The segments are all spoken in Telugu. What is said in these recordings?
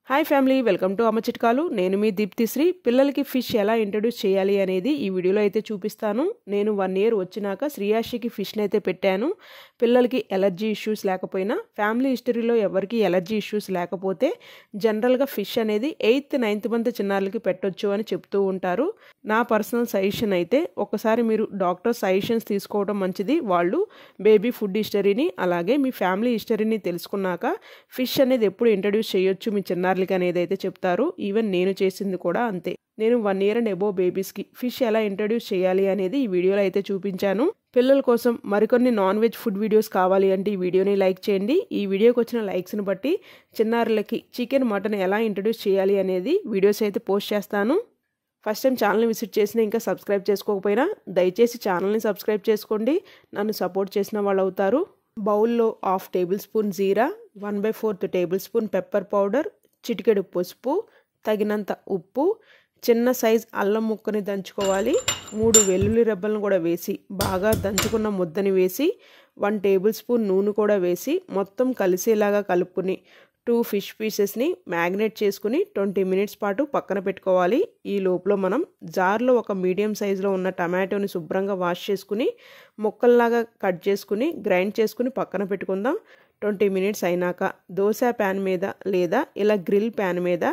హాయ్ ఫ్యామిలీ, వెల్కమ్ టు అమ్మ చిట్కాలు. నేను మీ దీప్తిశ్రీ. పిల్లలకి ఫిష్ ఎలా ఇంట్రడ్యూస్ చేయాలి అనేది ఈ వీడియోలో అయితే చూపిస్తాను. నేను 1 year వచ్చినాక శ్రీయాషికి ఫిష్ని అయితే పెట్టాను. పిల్లలకి ఎలర్జీ ఇష్యూస్ లేకపోయినా, ఫ్యామిలీ హిస్టరీలో ఎవరికి ఎలర్జీ ఇష్యూస్ లేకపోతే జనరల్గా ఫిష్ అనేది 8th 9th మంత్ చిన్నారులకి పెట్టొచ్చు అని చెప్తూ ఉంటారు. నా పర్సనల్ సజెషన్ అయితే ఒకసారి మీరు డాక్టర్ సజెషన్స్ తీసుకోవడం మంచిది. వాళ్ళు బేబీ ఫుడ్ హిస్టరీని అలాగే మీ ఫ్యామిలీ హిస్టరీని తెలుసుకున్నాక ఫిష్ అనేది ఎప్పుడు ఇంట్రడ్యూస్ చేయొచ్చు మీ చిన్నారులకి అనేది అయితే చెప్తారు. ఈవెన్ నేను చేసింది కూడా అంతే. నేను 1 year అండ్ అబోవ్ బేబీస్కి ఫిష్ ఎలా ఇంట్రడ్యూస్ చేయాలి అనేది ఈ వీడియోలో అయితే చూపించాను. పిల్లల కోసం మరికొన్ని నాన్ వెజ్ ఫుడ్ వీడియోస్ కావాలి అంటే ఈ వీడియోని లైక్ చేయండి. ఈ వీడియోకి వచ్చిన లైక్స్ని బట్టి చిన్నారులకి చికెన్ మటన్ ఎలా ఇంట్రడ్యూస్ చేయాలి అనేది వీడియోస్ అయితే పోస్ట్ చేస్తాను. ఫస్ట్ టైం ఛానల్ని విజిట్ చేసినా ఇంకా సబ్స్క్రైబ్ చేసుకోకపోయినా దయచేసి ఛానల్ని సబ్స్క్రైబ్ చేసుకోండి. నన్ను సపోర్ట్ చేసిన వాళ్ళు అవుతారు. బౌల్లో 1/2 tablespoon జీరా, 1/4 tablespoon పెప్పర్ పౌడర్, చిటికెడు పసుపు, తగినంత ఉప్పు, చిన్న సైజ్ అల్లం ముక్కని దంచుకోవాలి. 3 వెల్లుల్లి రెబ్బలను కూడా వేసి బాగా దంచుకున్న ముద్దని వేసి 1 tablespoon నూనె కూడా వేసి మొత్తం కలిసేలాగా కలుపుకుని 2 fish పీసెస్ని మ్యాగ్నేట్ చేసుకుని 20 minutes పాటు పక్కన పెట్టుకోవాలి. ఈ లోపల మనం జార్లో ఒక మీడియం సైజులో ఉన్న టమాటోని శుభ్రంగా వాష్ చేసుకుని ముక్కల్లాగా కట్ చేసుకుని గ్రైండ్ చేసుకుని పక్కన పెట్టుకుందాం. 20 minutes అయినాక దోశ ప్యాన్ మీద లేదా ఇలా గ్రిల్ ప్యాన్ మీద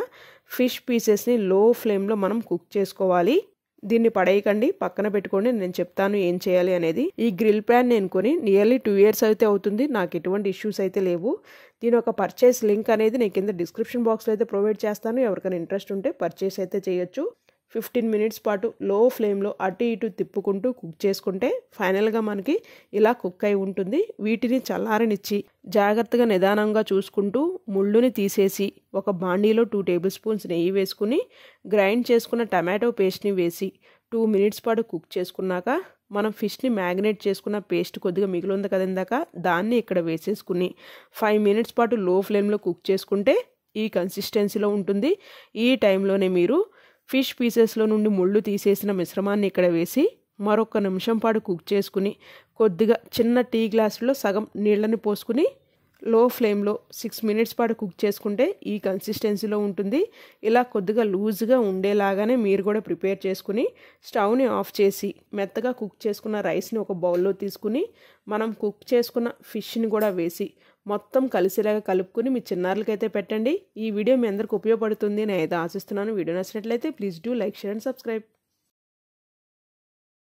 ఫిష్ పీసెస్ని లో ఫ్లేమ్లో మనం కుక్ చేసుకోవాలి. దీన్ని పడేయకండి, పక్కన పెట్టుకోండి. నేను చెప్తాను ఏం చేయాలి అనేది. ఈ గ్రిల్ ప్యాన్ నేను కొని నియర్లీ 2 years అయితే అవుతుంది. నాకు ఎటువంటి ఇష్యూస్ అయితే లేవు. దీని ఒక పర్చేస్ లింక్ అనేది నేను కింద డిస్క్రిప్షన్ బాక్స్లో అయితే ప్రొవైడ్ చేస్తాను. ఎవరికైనా ఇంట్రెస్ట్ ఉంటే పర్చేస్ అయితే చేయొచ్చు. 15 minutes పాటు లో ఫ్లేమ్లో అటు ఇటు తిప్పుకుంటూ కుక్ చేసుకుంటే ఫైనల్గా మనకి ఇలా కుక్ అయి ఉంటుంది. వీటిని చల్లారనిచ్చి జాగ్రత్తగా నిదానంగా చూసుకుంటూ ముళ్ళుని తీసేసి ఒక బాండీలో 2 tablespoons నెయ్యి వేసుకుని గ్రైండ్ చేసుకున్న టమాటో పేస్ట్ని వేసి 2 minutes పాటు కుక్ చేసుకున్నాక మనం ఫిష్ని మ్యాగ్నేట్ చేసుకున్న పేస్ట్ కొద్దిగా మిగిలి ఉంది కదా ఇందాక, దాన్ని ఇక్కడ వేసేసుకుని 5 minutes పాటు లో ఫ్లేమ్లో కుక్ చేసుకుంటే ఈ కన్సిస్టెన్సీలో ఉంటుంది. ఈ టైంలోనే మీరు ఫిష్ పీసెస్లో నుండి ముళ్ళు తీసేసిన మిశ్రమాన్ని ఇక్కడ వేసి మరొక నిమిషం పాటు కుక్ చేసుకుని కొద్దిగా చిన్న టీ గ్లాసులో సగం నీళ్ళని పోసుకుని లో ఫ్లేమ్లో 6 minutes పాటు కుక్ చేసుకుంటే ఈ కన్సిస్టెన్సీలో ఉంటుంది. ఇలా కొద్దిగా లూజ్గా ఉండేలాగానే మీరు కూడా ప్రిపేర్ చేసుకుని స్టవ్ని ఆఫ్ చేసి మెత్తగా కుక్ చేసుకున్న రైస్ని ఒక బౌల్లో తీసుకుని మనం కుక్ చేసుకున్న ఫిష్ని కూడా వేసి మొత్తం కలిసేలాగా కలుపుకుని మీ చిన్నారులకైతే పెట్టండి. ఈ వీడియో మీ అందరికి ఉపయోగపడుతుంది నేను అయితే ఆశిస్తున్నాను. వీడియో నచ్చినట్లయితే please do like, share and subscribe.